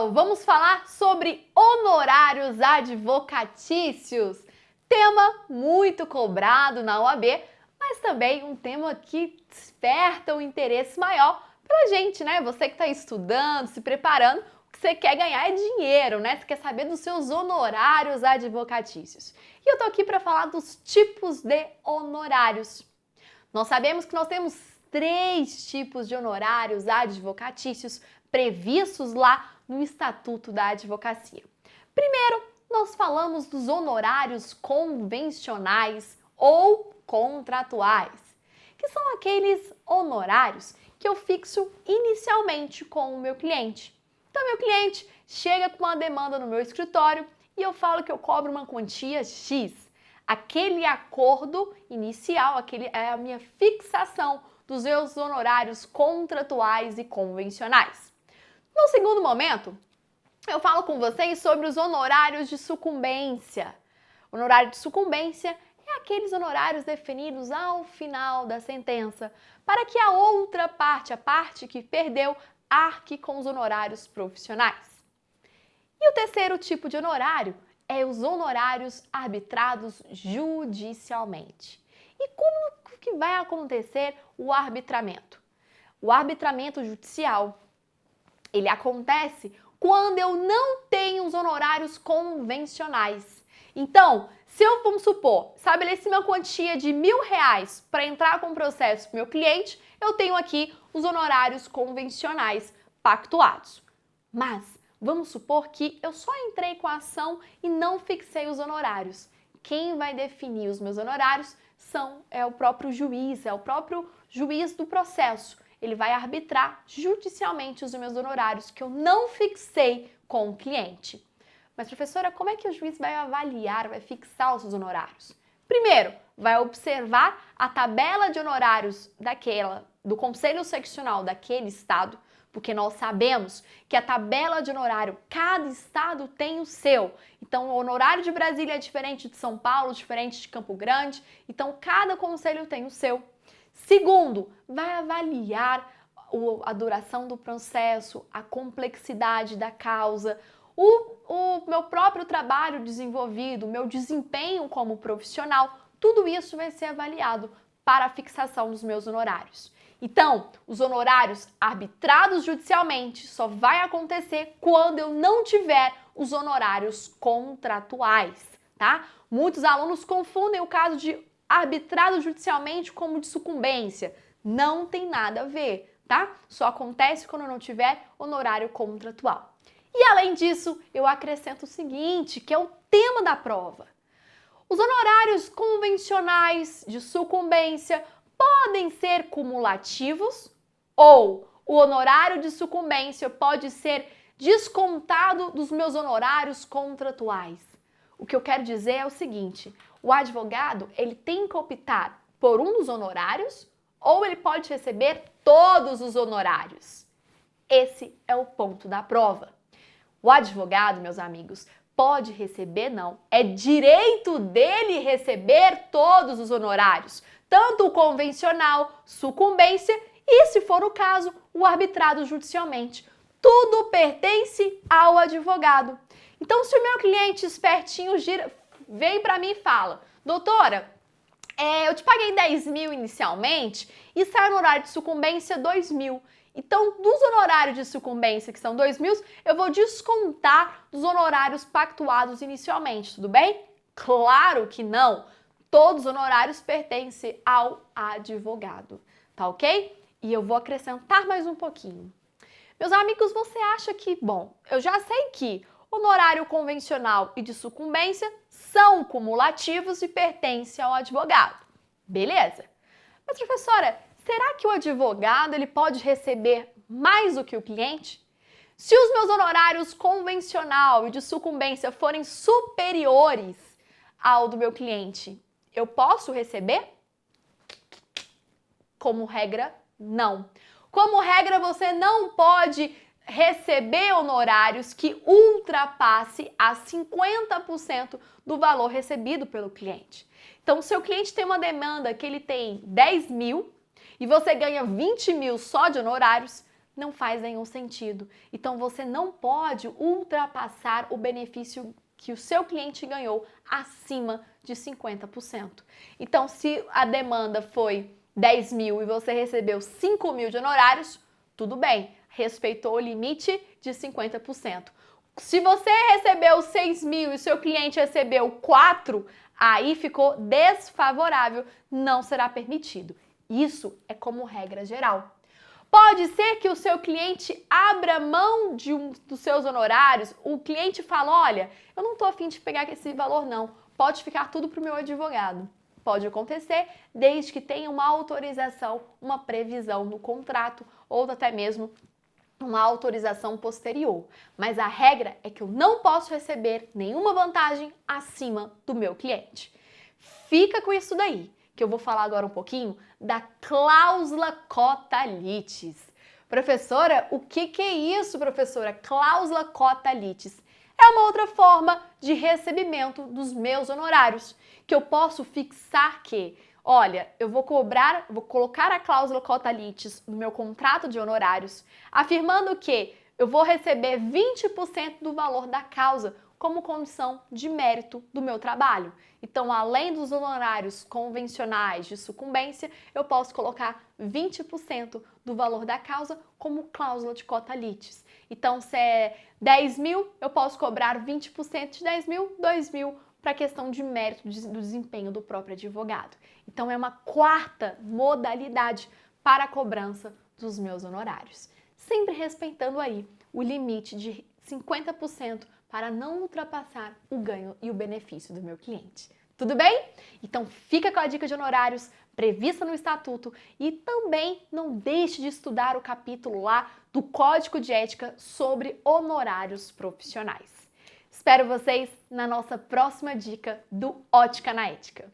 pessoal, vamos falar sobre honorários advocatícios. Tema muito cobrado na OAB, mas também um tema que desperta um interesse maior pra gente, né? Você que está estudando, se preparando, o que você quer ganhar é dinheiro, né? Você quer saber dos seus honorários advocatícios. E eu tô aqui para falar dos tipos de honorários. Nós sabemos que nós temos 3 tipos de honorários advocatícios previstos lá no Estatuto da Advocacia. Primeiro, nós falamos dos honorários convencionais ou contratuais, que são aqueles honorários que eu fixo inicialmente com o meu cliente. Então, meu cliente chega com uma demanda no meu escritório e eu falo que eu cobro uma quantia X. Aquele acordo inicial, é a minha fixação dos meus honorários contratuais e convencionais. No segundo momento, eu falo com vocês sobre os honorários de sucumbência. O honorário de sucumbência é aqueles honorários definidos ao final da sentença, para que a outra parte, a parte que perdeu, arque com os honorários profissionais. E o terceiro tipo de honorário é os honorários arbitrados judicialmente. E como que vai acontecer o arbitramento? O arbitramento judicial, ele acontece quando eu não tenho os honorários convencionais. Então, se eu, vamos supor, estabeleci uma quantia de R$1.000 para entrar com o processo para o meu cliente, eu tenho aqui os honorários convencionais pactuados. Mas vamos supor que eu só entrei com a ação e não fixei os honorários. Quem vai definir os meus honorários é o próprio juiz do processo. Ele vai arbitrar judicialmente os meus honorários que eu não fixei com o cliente. Mas, professora, como é que o juiz vai avaliar, vai fixar os seus honorários? Primeiro, vai observar a tabela de honorários do Conselho Seccional daquele estado, porque nós sabemos que a tabela de honorário, cada estado tem o seu. Então, o honorário de Brasília é diferente de São Paulo, diferente de Campo Grande. Então, cada conselho tem o seu. Segundo, vai avaliar a duração do processo, a complexidade da causa, o meu próprio trabalho desenvolvido, o meu desempenho como profissional. Tudo isso vai ser avaliado para a fixação dos meus honorários. Então, os honorários arbitrados judicialmente só vai acontecer quando eu não tiver os honorários contratuais, tá? Muitos alunos confundem o caso de arbitrado judicialmente como de sucumbência. Não tem nada a ver, tá? Só acontece quando eu não tiver honorário contratual. E além disso, eu acrescento o seguinte, que é o tema da prova. Os honorários convencionais de sucumbência podem ser cumulativos ou o honorário de sucumbência pode ser descontado dos meus honorários contratuais. O que eu quero dizer é o seguinte, o advogado ele tem que optar por um dos honorários ou ele pode receber todos os honorários. Esse é o ponto da prova. O advogado, meus amigos, pode receber, não. É direito dele receber todos os honorários, tanto o convencional, sucumbência e, se for o caso, o arbitrado judicialmente. Tudo pertence ao advogado. Então, se o meu cliente espertinho vem para mim e fala, doutora, eu te paguei 10 mil inicialmente e sai no horário de sucumbência 2 mil. Então, dos honorários de sucumbência, que são 2 mil, eu vou descontar dos honorários pactuados inicialmente, tudo bem? Claro que não! Todos os honorários pertencem ao advogado, tá ok? E eu vou acrescentar mais um pouquinho. Meus amigos, você acha que, eu já sei que honorário convencional e de sucumbência são cumulativos e pertencem ao advogado. Beleza? Mas, professora, será que o advogado ele pode receber mais do que o cliente? Se os meus honorários convencional e de sucumbência forem superiores ao do meu cliente, eu posso receber? Como regra, não. Como regra, você não pode receber honorários que ultrapasse a 50% do valor recebido pelo cliente. Então, se o cliente tem uma demanda que ele tem 10 mil e você ganha 20 mil só de honorários, não faz nenhum sentido. Então você não pode ultrapassar o benefício que o seu cliente ganhou acima de 50%. Então, se a demanda foi 10 mil e você recebeu 5 mil de honorários, tudo bem, respeitou o limite de 50%. Se você recebeu 6 mil e o seu cliente recebeu 4, aí ficou desfavorável, não será permitido. Isso é como regra geral. Pode ser que o seu cliente abra mão de dos seus honorários, o cliente fala, olha, eu não estou afim de pegar esse valor não, pode ficar tudo para o meu advogado. Pode acontecer desde que tenha uma autorização, uma previsão no contrato ou até mesmo uma autorização posterior. Mas a regra é que eu não posso receber nenhuma vantagem acima do meu cliente. Fica com isso daí, que eu vou falar agora um pouquinho da cláusula cota litis. Professora, o que é isso, professora? Cláusula cota litis. É uma outra forma de recebimento dos meus honorários, que eu posso fixar que, olha, eu vou colocar a cláusula cota litis no meu contrato de honorários, afirmando que eu vou receber 20% do valor da causa como condição de mérito do meu trabalho. Então, além dos honorários convencionais de sucumbência, eu posso colocar 20% do valor da causa como cláusula de cota litis. Então, se é 10 mil, eu posso cobrar 20% de 10 mil, 2 mil para a questão de mérito do desempenho do próprio advogado. Então, é uma quarta modalidade para a cobrança dos meus honorários. Sempre respeitando aí o limite de 50% para não ultrapassar o ganho e o benefício do meu cliente. Tudo bem? Então fica com a dica de honorários prevista no estatuto e também não deixe de estudar o capítulo lá do Código de Ética sobre honorários profissionais. Espero vocês na nossa próxima dica do Ótica na Ética.